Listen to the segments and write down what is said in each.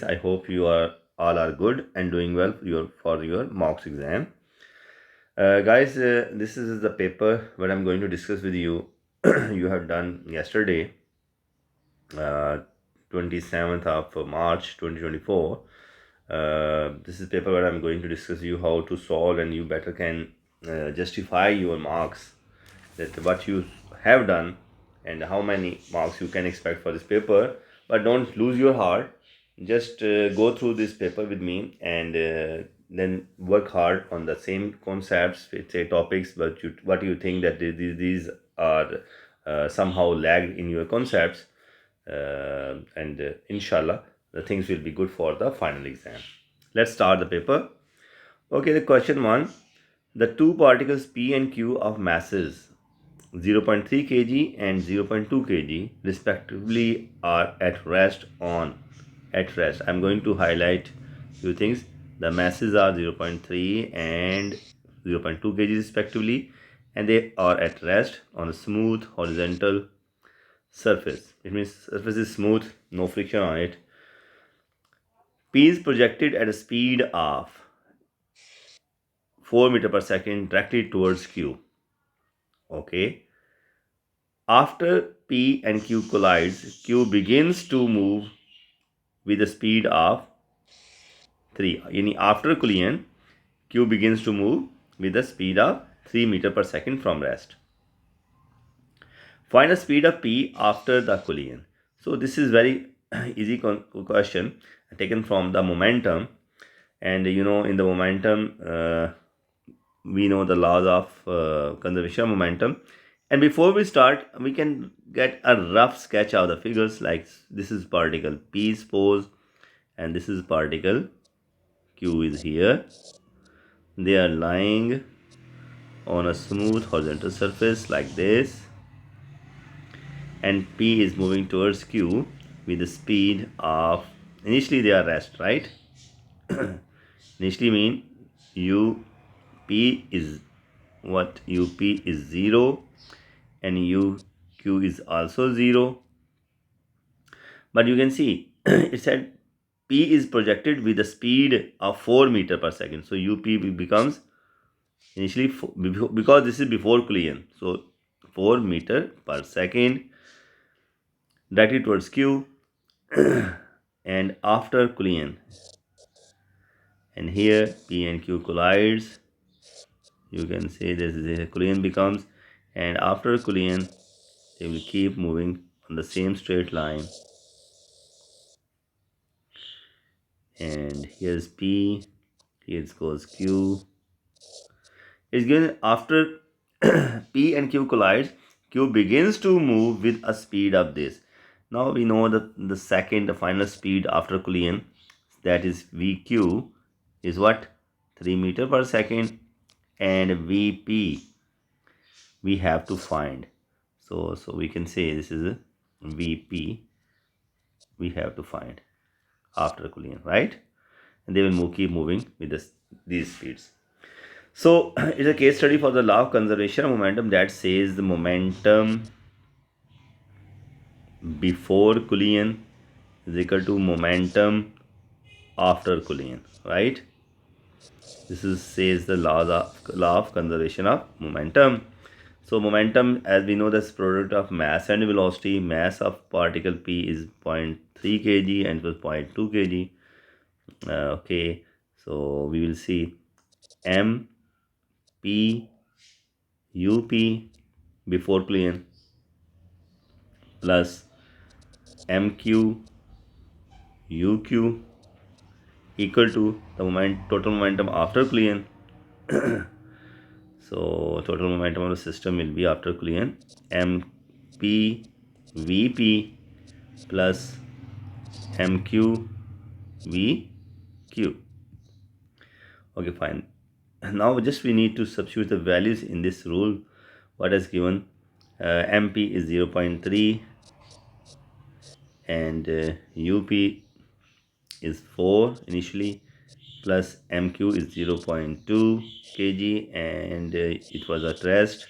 I hope you are all are good and doing well for your mocks exam. Guys, this is the paper what I'm going to discuss with you. You have done yesterday, uh, 27th of March 2024. This is paper where I'm going to discuss you how to solve and you better can justify your marks that what you have done and how many marks you can expect for this paper. But don't lose your heart. Just go through this paper with me and then work hard on the same concepts, say topics, but what you think that these are somehow lagged in your concepts, and inshallah the things will be good for the final exam. Let's start the paper. Okay, the question one: the two particles P and Q of masses 0.3 kg and 0.2 kg respectively are at rest. I'm going to highlight few things. The masses are 0.3 and 0.2 kg respectively, and they are at rest on a smooth horizontal surface. It means surface is smooth, no friction on it. P is projected at a speed of 4 meter per second directly towards Q. Okay. After P and Q collides, Q begins to move with a speed of 3. After collision, Q begins to move with a speed of 3 meter per second from rest. Find the speed of P after the collision. So this is very easy question taken from the momentum. And in the momentum, we know the laws of conservation of momentum. And before we start, we can get a rough sketch of the figures, like this is particle P, suppose, and this is particle Q is here. They are lying on a smooth horizontal surface like this, and P is moving towards Q with the speed of, initially they are rest, right? Initially mean UP is what? UP is 0 and UQ is also 0. But you can see it said P is projected with a speed of 4 meter per second. So UP becomes initially, because this is before collision, so 4 meter per second directly towards Q. And after collision, and here P and Q collides, you can say this is a collision becomes, and after collision they will keep moving on the same straight line. And here's P, here goes Q. It's given after P and Q collides, Q begins to move with a speed of this. Now we know that the final speed after collision, that is VQ, is what? 3 meter per second, and VP we have to find. So we can say this is a VP we have to find after collision, right? And they will keep moving with these speeds. So it's a case study for the law of conservation of momentum that says the momentum before collision is equal to momentum after collision, right? This is says the law of conservation of momentum. So momentum, as we know, this product of mass and velocity. Mass of particle P is 0.3 kg and it was 0.2 kg. Okay, so we will see M P U P before collision plus MQ UQ equal to the total momentum after collision. So total momentum of the system will be after collision MP VP plus MQ VQ. Okay, fine. Now just we need to substitute the values in this rule. What is given? MP is 0.3 and UP is 4 initially, plus MQ is 0.2 kg and it was at rest.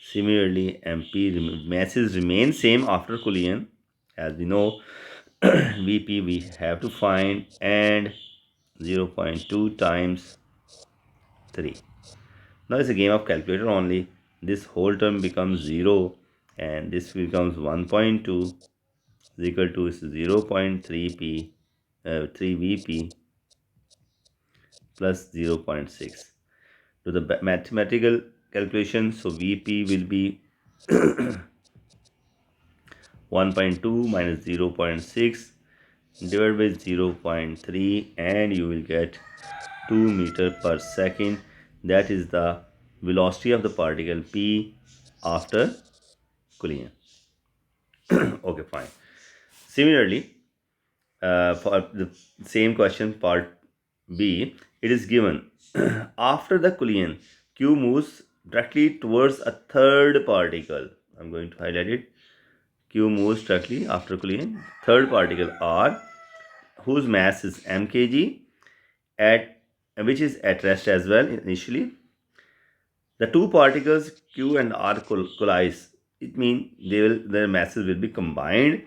Similarly, MP masses remain same after collision, as we know. Vp we have to find, and 0.2 times 3. Now it's a game of calculator only. This whole term becomes 0 and this becomes 1.2 is equal to 0.3p 3 Vp plus 0.6. To the mathematical calculation, so Vp will be 1.2 minus 0.6 divided by 0.3, and you will get 2 meter per second. That is the velocity of the particle P after collision. Okay, fine. Similarly, for the same question part B, it is given after the collision Q moves directly towards a third particle. I'm going to highlight it. Q moves directly after collision third particle R, whose mass is mkg, at which is at rest as well initially. The two particles Q and R collide. It means their masses will be combined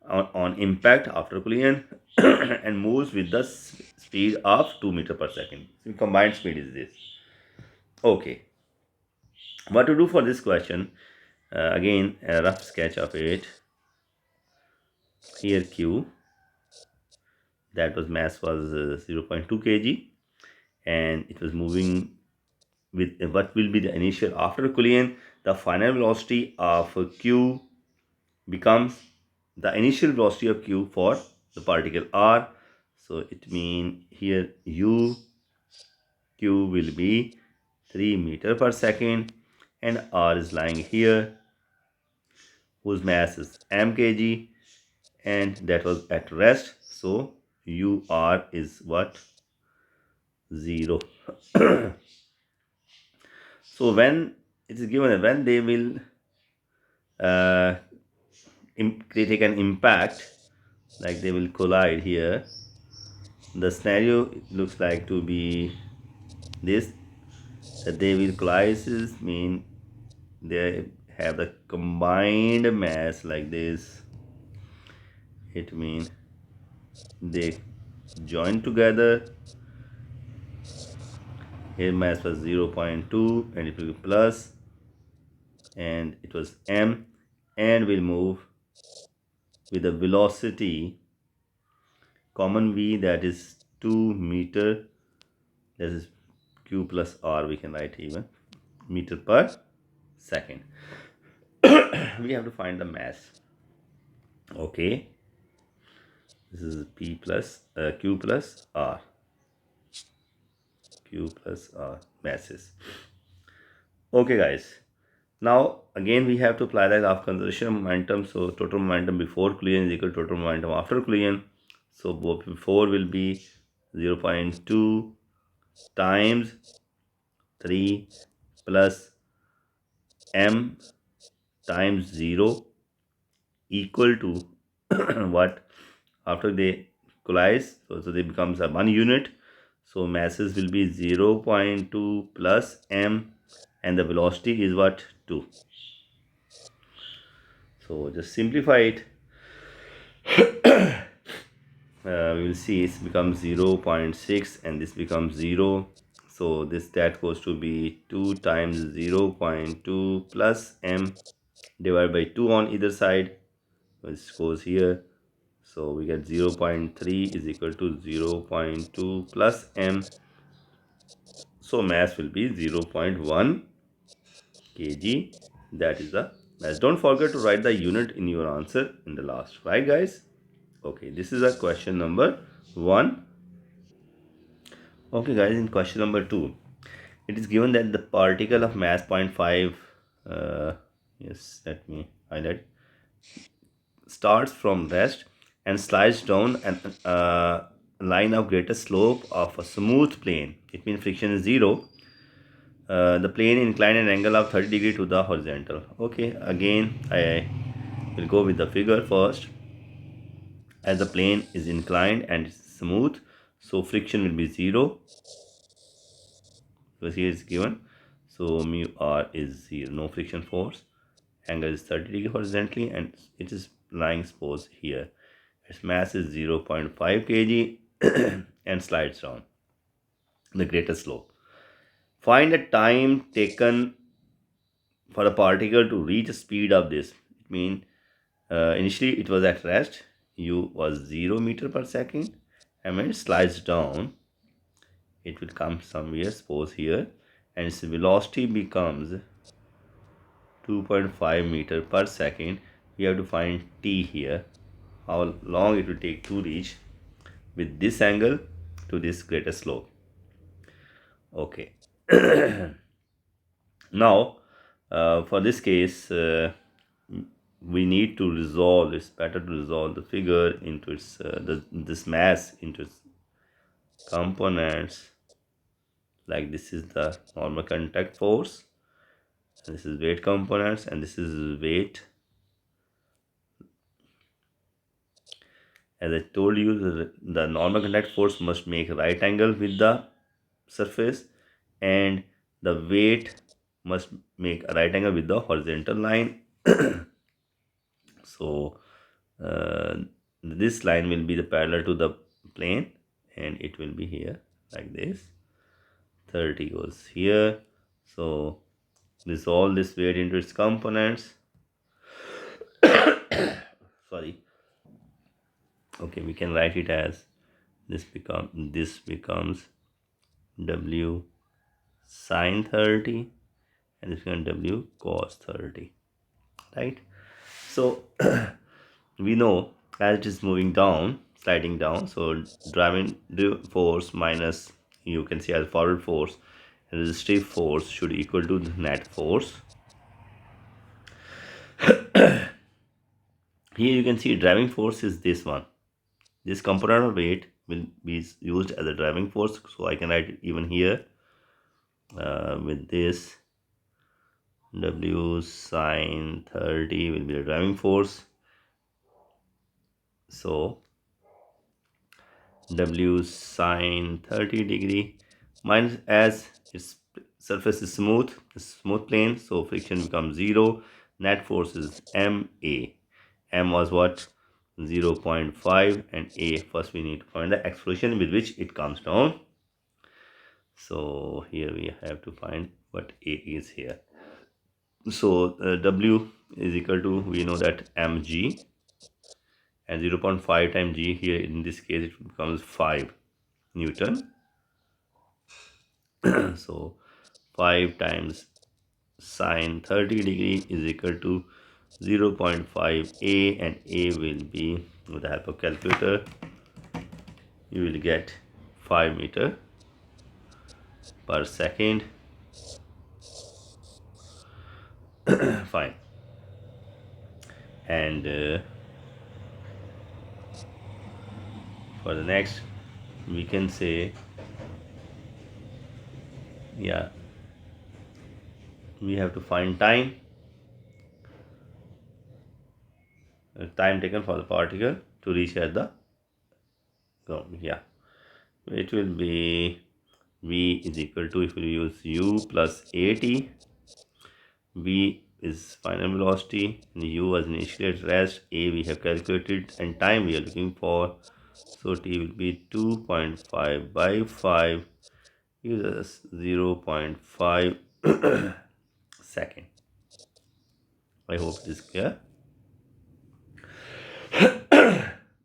on impact after collision and moves with the speed of 2 meter per second. So combined speed is this. Okay. What to do for this question? Again, a rough sketch of it. Here Q, that was mass was 0.2 kg, and it was moving with what will be the initial after collision. The final velocity of Q becomes the initial velocity of Q for the particle R. So it means here U Q will be 3 meter per second, and R is lying here, whose mass is mkg, and that was at rest. So UR is what? 0. So when it is given, when they will they take an impact, like they will collide here, the scenario looks like to be this, that they will collide mean they have the combined mass like this. It means they join together. Here mass was 0.2 and it will be plus, and it was m, and will move with a velocity common v, that is 2 meter, that is q plus r, we can write even meter per second. We have to find the mass. Okay, this is p plus q plus r, q plus r masses. Okay guys, now again we have to apply the law of conservation of momentum. So total momentum before collision is equal to total momentum after collision. So before will be 0.2 times 3 plus m times 0 equal to what? After they collide, so they becomes a 1 unit. So masses will be 0.2 plus m, and the velocity is what? 2. So just simplify it. We will see it becomes 0.6 and this becomes 0. So that goes to be 2 times 0.2 plus m divided by 2 on either side, which goes here. So we get 0.3 is equal to 0.2 plus m. So mass will be 0.1 kg. That is the mass. Don't forget to write the unit in your answer in the last, right guys? Okay, this is a question number 1. Okay guys, in question number 2, it is given that the particle of mass 0.5, yes, let me highlight, starts from rest and slides down a line of greater slope of a smooth plane. It means friction is 0. The plane inclined an angle of 30 degree to the horizontal. Okay, again I will go with the figure first. As the plane is inclined and smooth, so friction will be 0, because here is given. So mu r is 0, no friction force. Angle is 30 degree horizontally and it is lying exposed here. Its mass is 0.5 kg and slides down the greatest slope. Find the time taken for a particle to reach the speed of this. It means initially it was at rest, u was 0 meter per second, and when it slides down, it will come somewhere, suppose here, and its velocity becomes 2.5 meter per second. We have to find t here, how long it will take to reach with this angle to this greatest slope. Okay. Now for this case we need to resolve, it's better to resolve the figure into its this mass into its components. Like this is the normal contact force, and this is weight components, and this is weight. As I told you, the normal contact force must make a right angle with the surface, and the weight must make a right angle with the horizontal line. So this line will be the parallel to the plane, and it will be here like this. 30 goes here. So resolve this weight into its components. Sorry. Okay, we can write it as this becomes W sine 30, and this becomes W cos 30, right? So we know as it is moving down, sliding down, so driving force minus, you can see as forward force, and resistive force should equal to the net force. Here you can see driving force is this one. This component of weight will be used as a driving force, so I can write it even here with this W sine 30 will be the driving force. So W sine 30 degree minus, as its surface is smooth plane, so friction becomes 0. Net force is MA. M was what? 0.5, and A, first we need to find the acceleration with which it comes down. So here we have to find what A is here. So W is equal to, we know that mg, and 0.5 times g, here in this case it becomes 5 Newton. So 5 times sine 30 degree is equal to 0.5 A, and A will be, with the help of calculator, you will get 5 meter per second. Fine. And for the next, we can say, yeah, we have to find time taken for the particle to reach at the ground. Yeah, it will be v is equal to, if we use u plus at, v is final velocity, and u was initially at rest, a we have calculated, and time we are looking for, so t will be 2.5 by 5, gives us 0.5 second. I hope it is clear.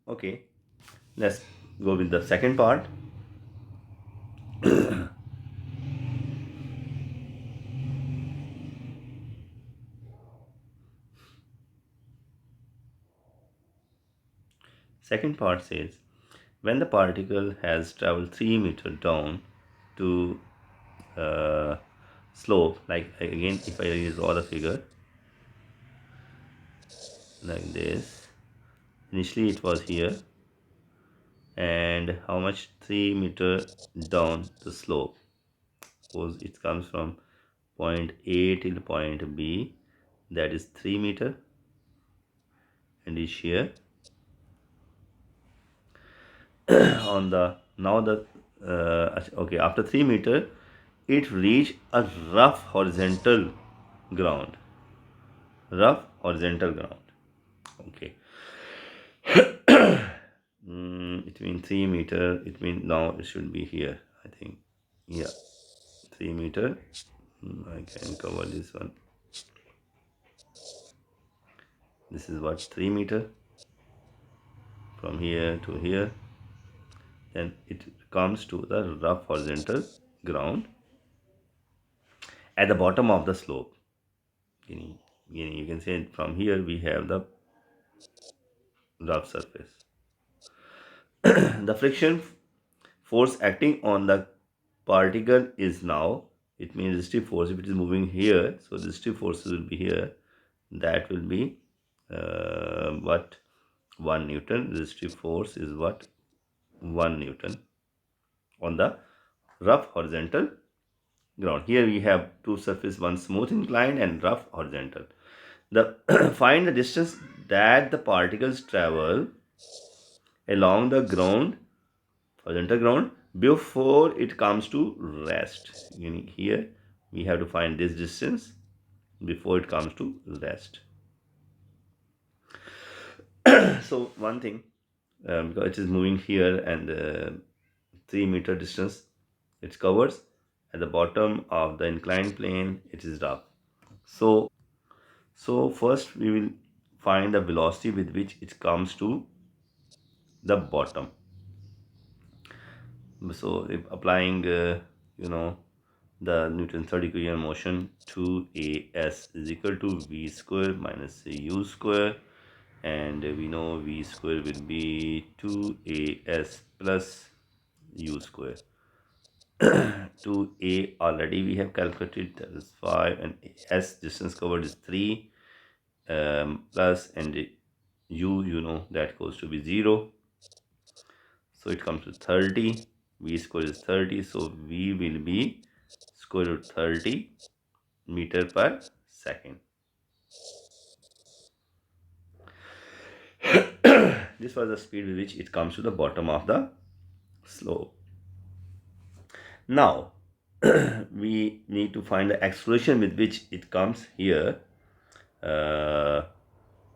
Okay, let's go with the second part. Second part says, when the particle has traveled 3 meters down to slope, like again if I draw the figure like this, initially it was here, and how much? 3 meter down the slope. Suppose it comes from point A till point B, that is 3 meter, and is here on the, now the okay, after 3 meter it reached a rough horizontal ground. Okay. It means 3 meter. It means now it should be here, I think. Yeah, 3 meter. I can cover this one. This is what, 3 meter from here to here. Then it comes to the rough horizontal ground at the bottom of the slope. You can say from here we have the rough surface. The friction force acting on the particle is now, it means resistive force. If it is moving here, so resistive forces will be here. That will be what, 1 Newton. Resistive force is what, 1 Newton on the rough horizontal ground. Here we have two surfaces, one smooth inclined and rough horizontal. The find the distance that the particles travel along the ground, horizontal ground, before it comes to rest. Here we have to find this distance before it comes to rest. So one thing, because it is moving here and 3 meter distance it covers, at the bottom of the inclined plane it is rough. So first we will find the velocity with which it comes to the bottom. So if applying the Newton's third equation of motion, 2as is equal to v square minus u square, and we know v square will be 2as plus u square. 2a already we have calculated, that is 5, and s distance covered is 3, plus, and u that goes to be 0, so it comes to 30. V square is 30, so v will be square root 30 meter per second. This was the speed with which it comes to the bottom of the slope. Now we need to find the acceleration with which it comes here.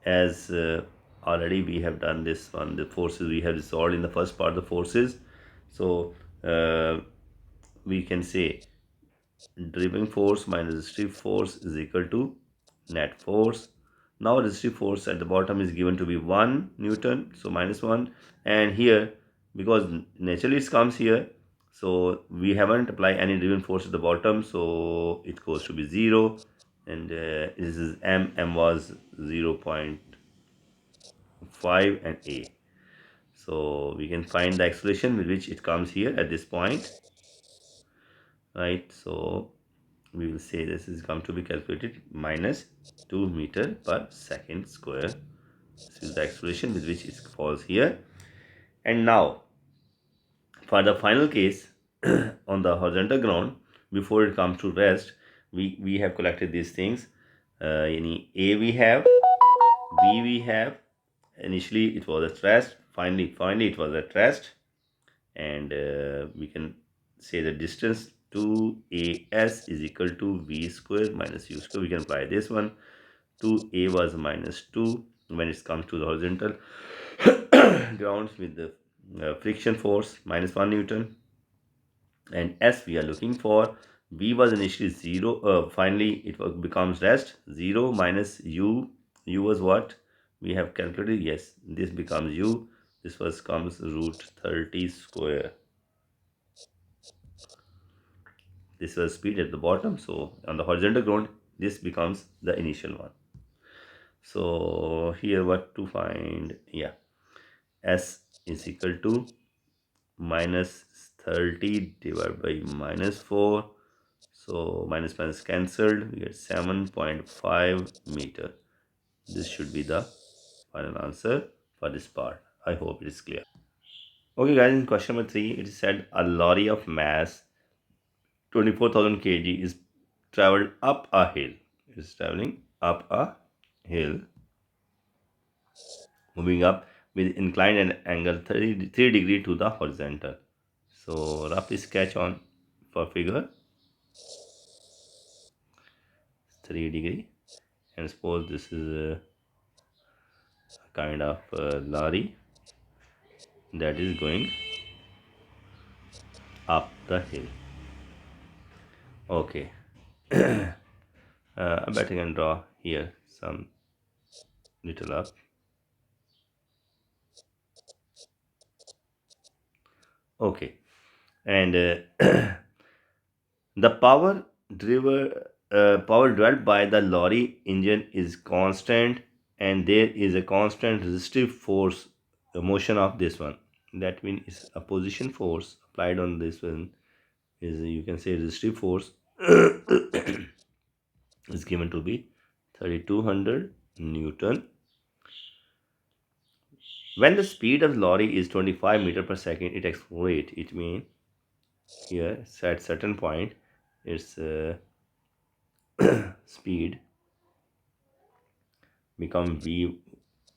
As already we have done this one, the forces we have resolved in the first part, the forces. So we can say driving force minus resistive force is equal to net force. Now resistive force at the bottom is given to be 1 Newton, so minus 1, and here because naturally it comes here, so we haven't applied any driven force at the bottom, so it goes to be 0, and this is m was 0.5 and a. So we can find the acceleration with which it comes here at this point, right? So we will say this is come to be calculated minus 2 meter per second square. This is the acceleration with which it falls here. And now for the final case, on the horizontal ground, before it comes to rest, we have collected these things. A we have, B we have. Initially it was at rest, finally it was at rest, and we can say the distance to as is equal to v square minus u square. We can apply this one. 2a was minus 2 when it comes to the horizontal grounds with the friction force minus 1 Newton, and s we are looking for. V was initially 0, finally it becomes rest. 0 minus u was what we have calculated. Yes, this becomes u. This was comes root 30 square. This was speed at the bottom, so on the horizontal ground this becomes the initial one. So here what to find? Yeah, s is equal to minus 30 divided by minus 4, so minus minus cancelled, we get 7.5 meter. This should be the final answer for this part. I hope it is clear. Okay guys, in question number 3 it is said a lorry of mass 24,000 kg is traveled up a hill. It is traveling up a hill, moving up with inclined and angle 3 degree to the horizontal. So rough sketch on for figure 3 degree, and suppose this is a kind of lorry, that is going up the hill. Okay. I bet I can draw here some little up. Okay. And the power dwelt by the lorry engine is constant, and there is a constant resistive force, the motion of this one. That means is a position force applied on this one is, you can say, resistive force is given to be 3200 Newton. When the speed of lorry is 25 meter per second, it accelerates. It means here at certain point, its speed become v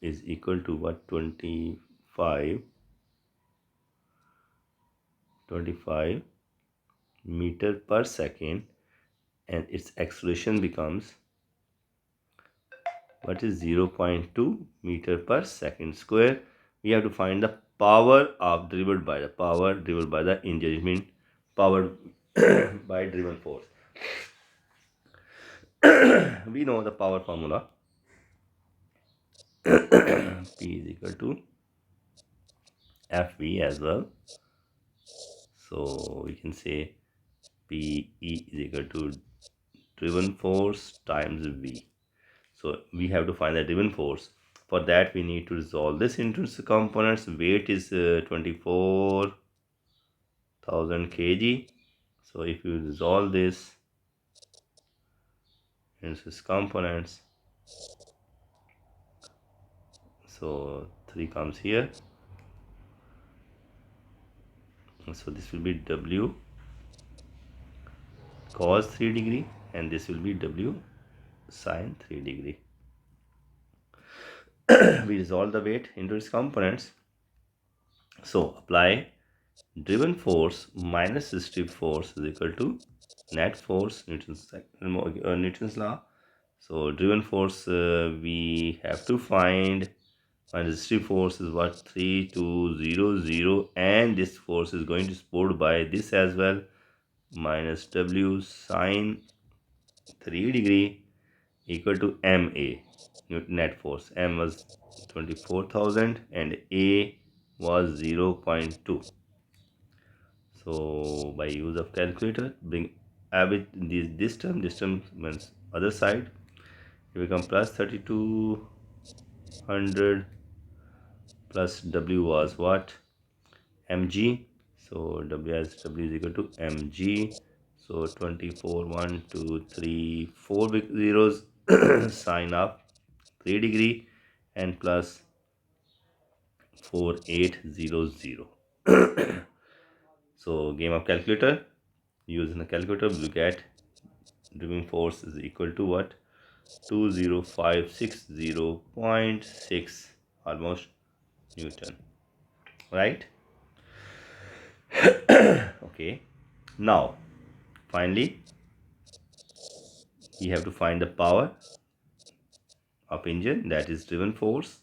is equal to what, 25 meter per second, and its acceleration becomes what is 0.2 meter per second square. We have to find the power of driven by the engine, means powered by driven force. We know the power formula. P is equal to FV as well. So we can say PE is equal to driven force times V. So we have to find the driven force. For that, we need to resolve this into its components. Weight is 24,000 kg. So if you resolve this into its components, so 3 comes here. So this will be W cos 3 degree, and this will be W sine 3 degree. We resolve the weight into its components. So apply driven force minus resistive force is equal to net force, Newton's law. So driven force, we have to find, and resistive force is what, 3200, and this force is going to support by this as well, minus W sine 3 degree equal to MA, net force. M was 24,000 and A was 0.2. So by use of calculator, bring average this term means other side, it become plus 3200 plus W was what, mg. So W is equal to mg. So 24, 1 2 3 4 big zeros sine of 3 degree and plus 4800. So game of calculator, using the calculator, we get driven force is equal to what, 20560.6 almost Newton, right? Okay, now finally we have to find the power of engine, that is driven force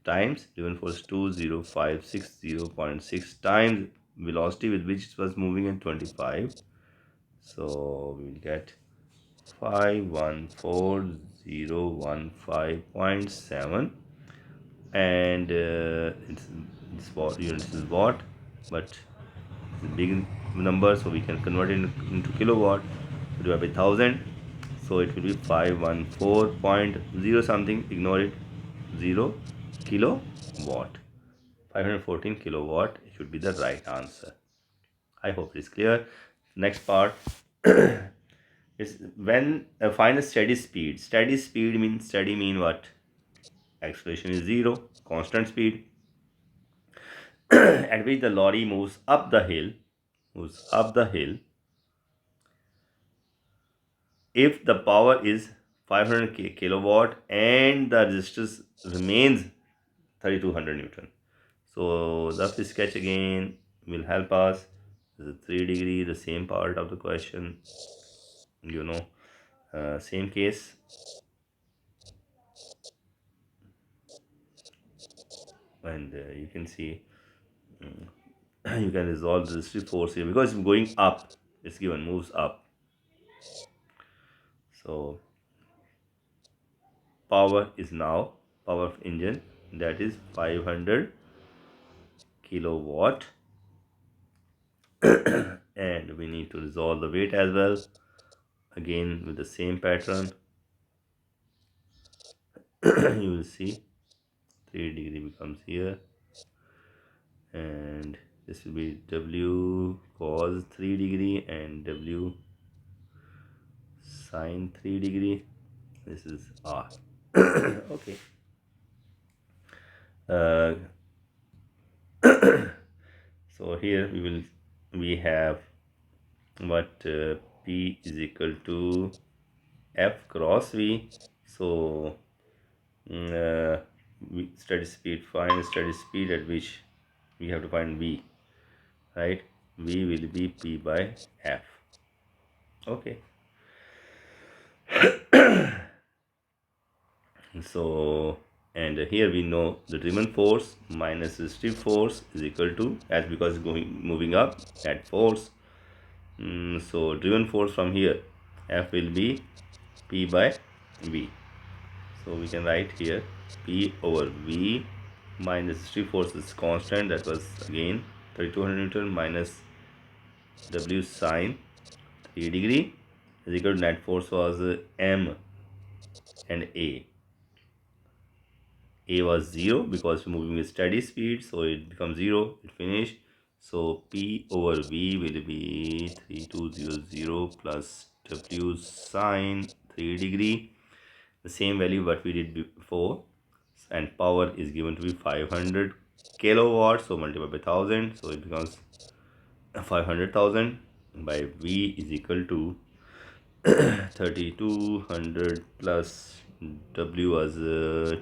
times driven force 20560.6 times velocity with which it was moving in 25. So we will get 514,015.7, and this watt units is watt, but it's a big number, so we can convert it into kilowatt, divided by 1000. So it will be 514.0 something, ignore it, 0 kilowatt. 514 kilowatt should be the right answer. I hope it is clear. Next part is when find a steady speed. Steady speed means, steady mean what? Acceleration is 0, constant speed at which the lorry moves up the hill. If the power is 500 kilowatt and the resistance remains 3200 Newton. So rough sketch again will help us. This is 3 degree, the same part of the question, same case. And you can see you can resolve the resistive force here because it's going up. It's given moves up. So power is now power of engine, that is 500 kilowatt. And we need to resolve the weight as well, again with the same pattern. You will see 3 degree becomes here, and this will be W cos 3 degree and W sine 3 degree. This is R. Okay. uh, so here we have what P is equal to F cross V. So steady speed, find steady speed at which we have to find V, right? V will be P by F. Okay. So, and here we know the driven force minus resistive force is equal to, as because going moving up at force. So driven force from here, F will be P by V. So we can write here P over V minus resistive force is constant, that was again 3200 Newton, minus W sine 3 degree is equal to net force was M and A. A was 0 because we're moving with steady speed, so it becomes 0, it finished. So P over V will be 3200 plus W sine 3 degree, the same value what we did before, and power is given to be 500 kilowatts, so multiply by 1000, so it becomes 500,000 by V is equal to 3200 plus W was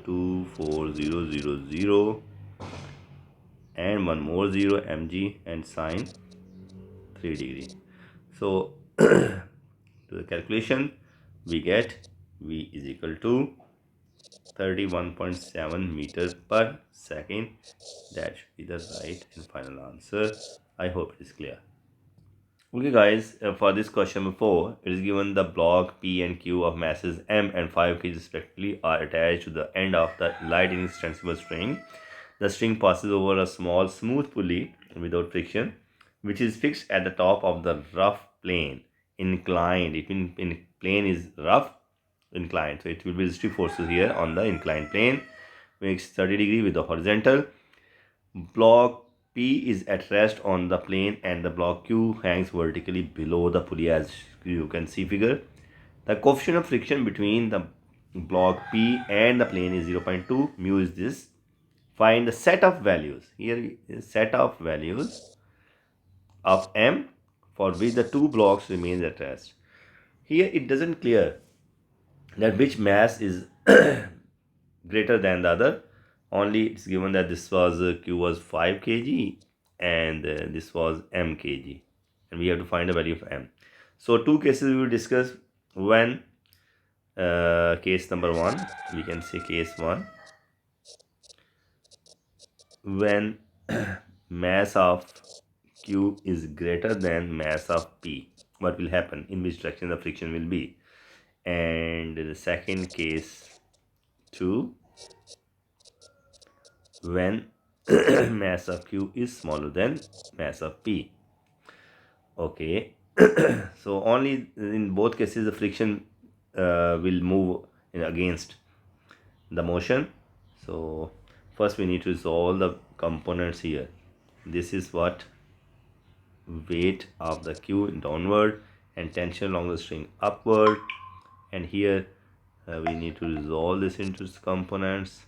24000 and one more 0 mg and sine 3 degree. So to the calculation we get V is equal to 31.7 meters per second. That should be the right and final answer. I hope it is clear. Okay guys, for this question before, it is given the block P and Q of masses M and 5 kg respectively are attached to the end of the light inextensible string. The string passes over a small smooth pulley without friction, which is fixed at the top of the rough plane. Inclined, it in plane is rough, inclined. So it will be resistive forces here on the inclined plane, makes 30 degree with the horizontal. Block P is at rest on the plane and the block Q hangs vertically below the pulley, as you can see figure. The coefficient of friction between the block P and the plane is 0.2. Mu is this. Find the set of values. Here is set of values of M for which the two blocks remain at rest. Here it doesn't clear that which mass is greater than the other. Only it's given that this was Q was 5 kg and this was M kg, and we have to find the value of M. So two cases we will discuss. When case number 1, we can say case 1, when mass of Q is greater than mass of P, what will happen, in which direction the friction will be. And the second case 2, when mass of Q is smaller than mass of P. Okay. So only in both cases the friction will move against the motion. So first we need to solve the components here. This is what weight of the Q downward and tension along the string upward, and here we need to resolve this into components,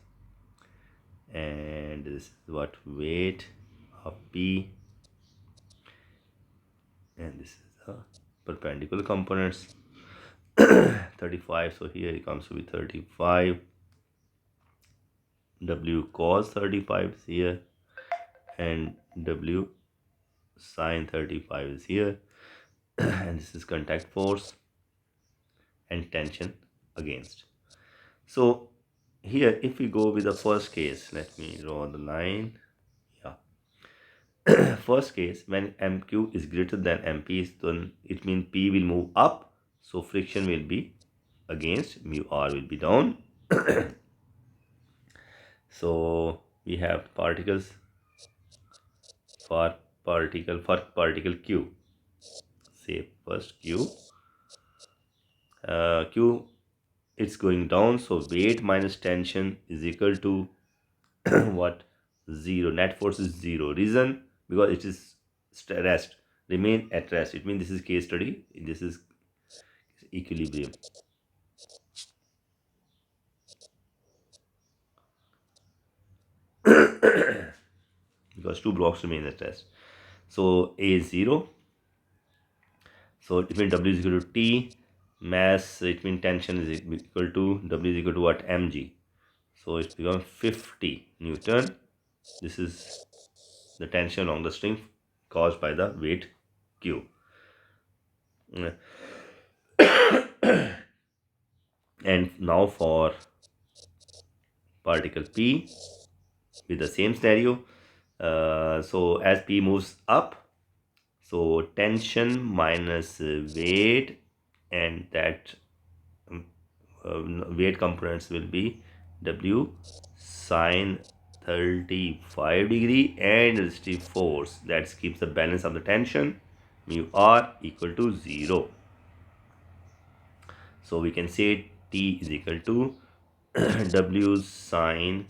and this is what weight of P, and this is the perpendicular components. 35, so here it comes to be 35. W cos 35 is here and W sine 35 is here. And this is contact force and tension against. So here if we go with the first case, let me draw the line. Yeah, first case, when MQ is greater than MP, then it means P will move up, so friction will be against, mu R will be down. So we have particles for particle Q. Say first Q, Q it's going down, so weight minus tension is equal to what? Zero. Net force is zero. Reason? Because it is rest, remain at rest. It means this is case study, this is equilibrium. Because two blocks remain at rest. So A is 0. So it means W is equal to T. Mass, it means tension is equal to W is equal to what? Mg. So it becomes 50 Newton. This is the tension along the string caused by the weight Q. And now for particle P with the same scenario. So as P moves up, so tension minus weight, and that weight components will be W sine 35 degree and resistive force that keeps the balance of the tension, mu R equal to 0. So we can say T is equal to W sine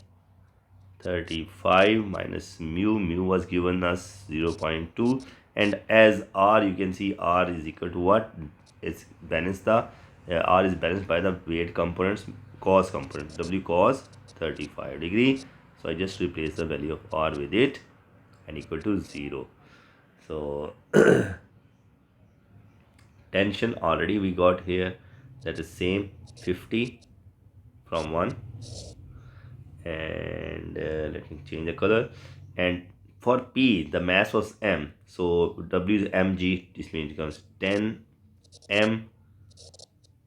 35 minus mu was given us 0.2, and as R, you can see R is equal to what? It's balanced, the R is balanced by the weight components, cos component, W cos 35 degree. So I just replace the value of R with it and equal to 0. So tension already we got here, that is same 50 from 1, and let me change the color. And for P, the mass was M, so W is mg. This means it becomes 10 m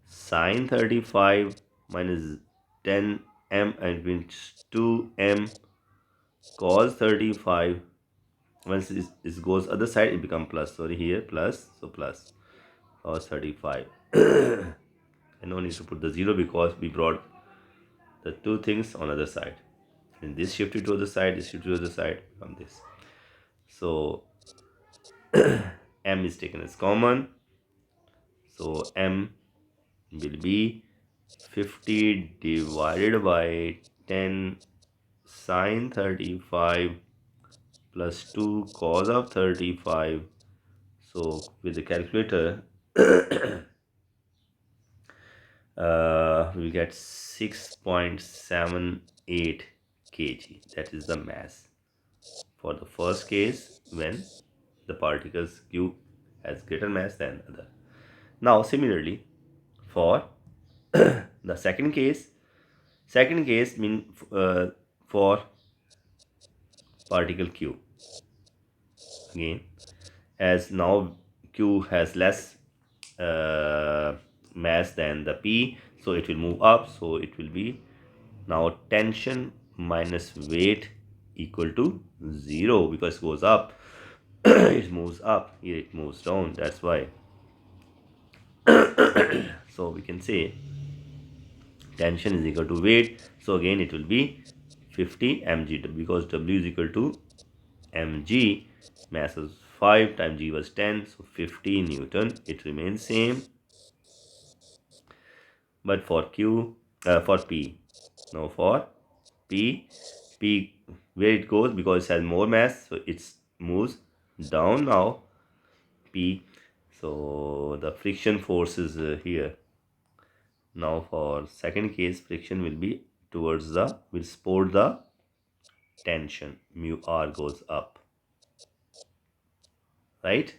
sine 35 minus 10 m, and it means 2 m cos 35. Once this goes other side, it becomes plus. Sorry, here plus, so plus cos 35. And no need to put the 0 because we brought the two things on other side, and this shifted to the side, this shifted to the side from this. So m is taken as common, so m will be 50 divided by 10 sine 35 plus 2 cos of 35. So with the calculator we get 6.78 kg. That is the mass for the first case when the particles Q has greater mass than other. Now similarly for the second case mean for particle Q, again, as now Q has less mass than the P, so it will move up, so it will be now tension minus weight equal to 0, because it goes up. It moves up, here it moves down, that's why. So we can say tension is equal to weight, so again it will be 50 mg, because W is equal to mg, mass was 5 times g was 10, so 50 Newton, it remains same. But for for P, now for P where it goes, because it has more mass, so it moves down now, P. So the friction force is here. Now for second case, friction will be towards the, will support the tension, mu R goes up, right?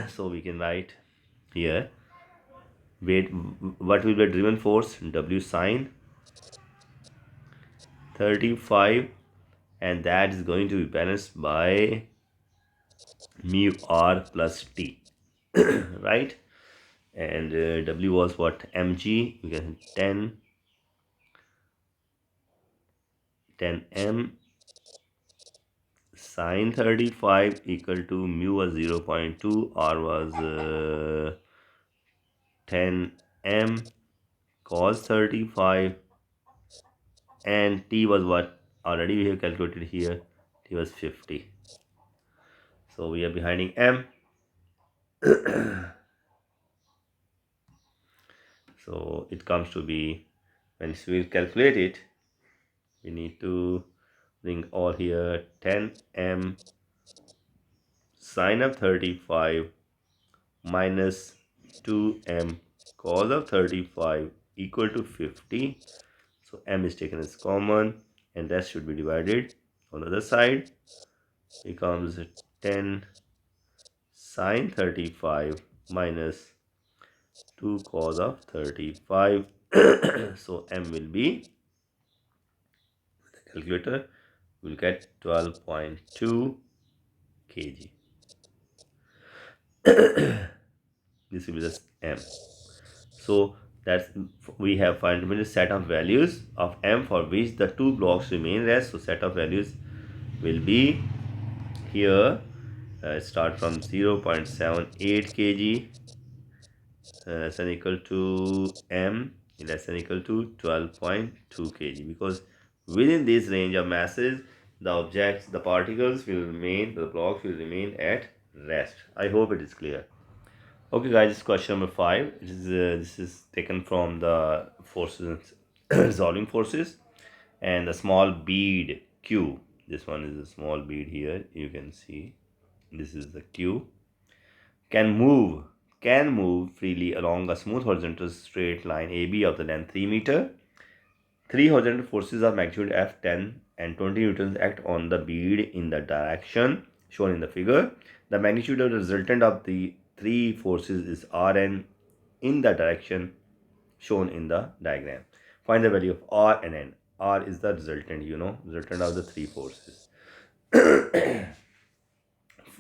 So we can write here, weight, what will be the driven force? W sine 35, and that is going to be balanced by mu R plus T, right? And W was what? Mg. We can 10 m sine 35 equal to mu was 0.2, r was 10m cos 35, and t was what already we have calculated here, t was 50. So we are behind m. So it comes to be, when we calculate it, we need to bring all here 10m sine of 35 minus 2m cos of 35 equal to 50. So m is taken as common and rest should be divided. On the other side becomes 10 sine 35 minus 2 cos of 35. So m will be, with the calculator, we'll get 12.2 kg. This will be the m. So that's, we have fundamental set of values of m for which the two blocks remain rest. So set of values will be here, start from 0.78 kg less than equal to m less than equal to 12.2 kg, because within this range of masses the objects, the particles will remain, the blocks will remain at rest. I hope it is clear. Okay guys, this is question number 5. This is taken from the forces, resolving forces, and the small bead q. This one is a small bead here, you can see this is the q, can move freely along a smooth horizontal straight line AB of the length 3 meter. Three horizontal forces of magnitude F 10 and 20 newtons act on the bead in the direction shown in the figure. The magnitude of the resultant of the three forces is Rn in the direction shown in the diagram. Find the value of R and N. R is the resultant, resultant of the three forces.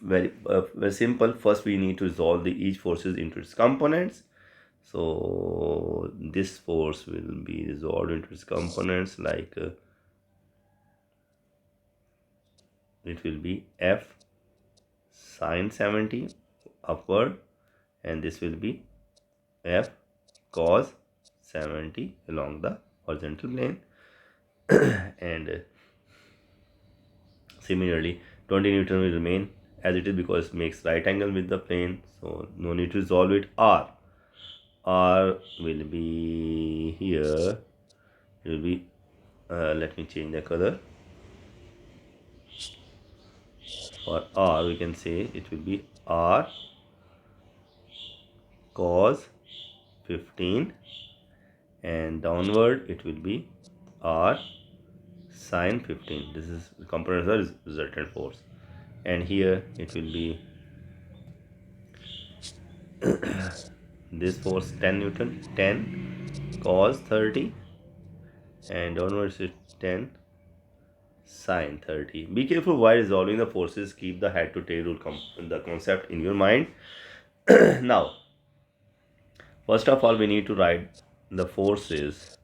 Very simple. First we need to resolve each forces into its components. So this force will be resolved into its components, like it will be F sine 70 upward, and this will be F cos 70 along the horizontal plane. And similarly 20 Newton will remain as it is because it makes right angle with the plane, so no need to resolve it. R will be here, it will be let me change the color. For R we can say it will be R cos 15, and downward it will be R sine 15. This is the components of the resultant force, and here it will be this force 10 Newton, 10 cos 30, and downwards is 10 sine 30. Be careful while resolving the forces, keep the head to tail rule the concept in your mind. Now first of all we need to write the forces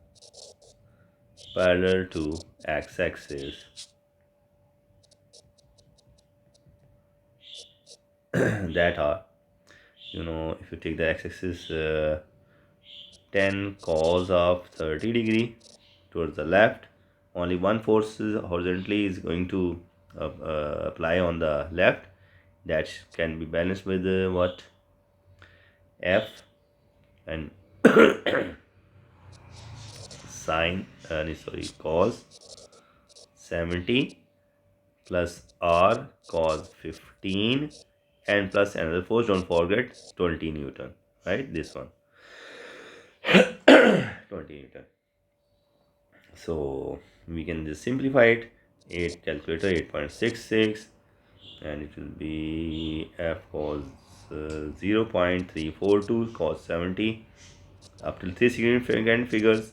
parallel to x-axis that are, if you take the x-axis 10 cos of 30 degree towards the left, only one force horizontally is going to apply on the left, that can be balanced with what, F and sine cos 70 plus R cos 15 and plus another force, don't forget 20 Newton, right? This one 20 Newton. So we can just simplify it. 8 calculator 8.66, and it will be F cos 0.342 cos 70 up till 3 significant figures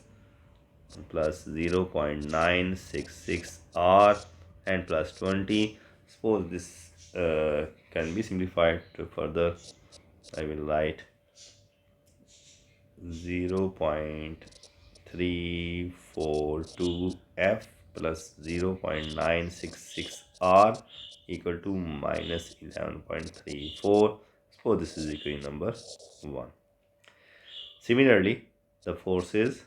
plus 0.966 R and plus 20. Suppose this can be simplified to further. I will write 0.342 F plus 0.966 R equal to minus 11.34. So this is equation number 1. Similarly, the forces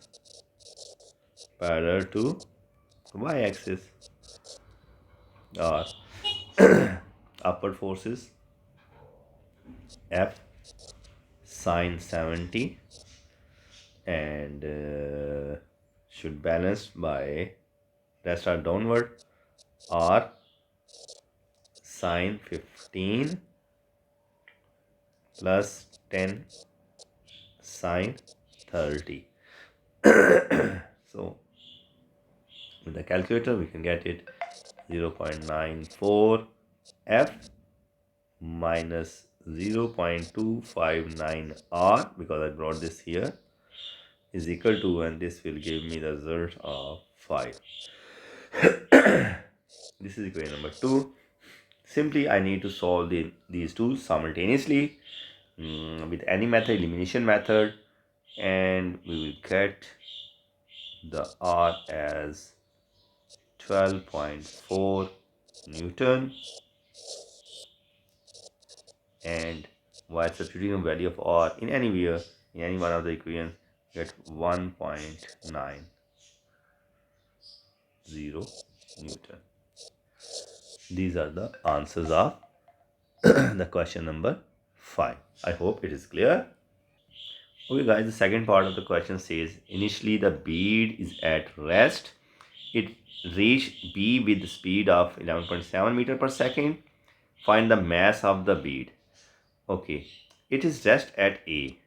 parallel to y-axis are upward forces F sine 70 and should balance by rest are downward R sine 15 plus 10 sine 30. So with the calculator we can get it 0.94 F minus 0.259 R, because I brought this here, is equal to, and this will give me the result of 5. This is equation number 2. Simply I need to solve these two simultaneously with any method, elimination method, and we will get the R as 12.4 Newton, and while substituting a value of R in anywhere in any one of the equations, get 1.90 Newton. These are the answers of the question number 5. I hope it is clear. Okay guys, the second part of the question says initially the bead is at rest. It reached B with the speed of 11.7 meter per second. Find the mass of the bead. Okay, it is rest at A.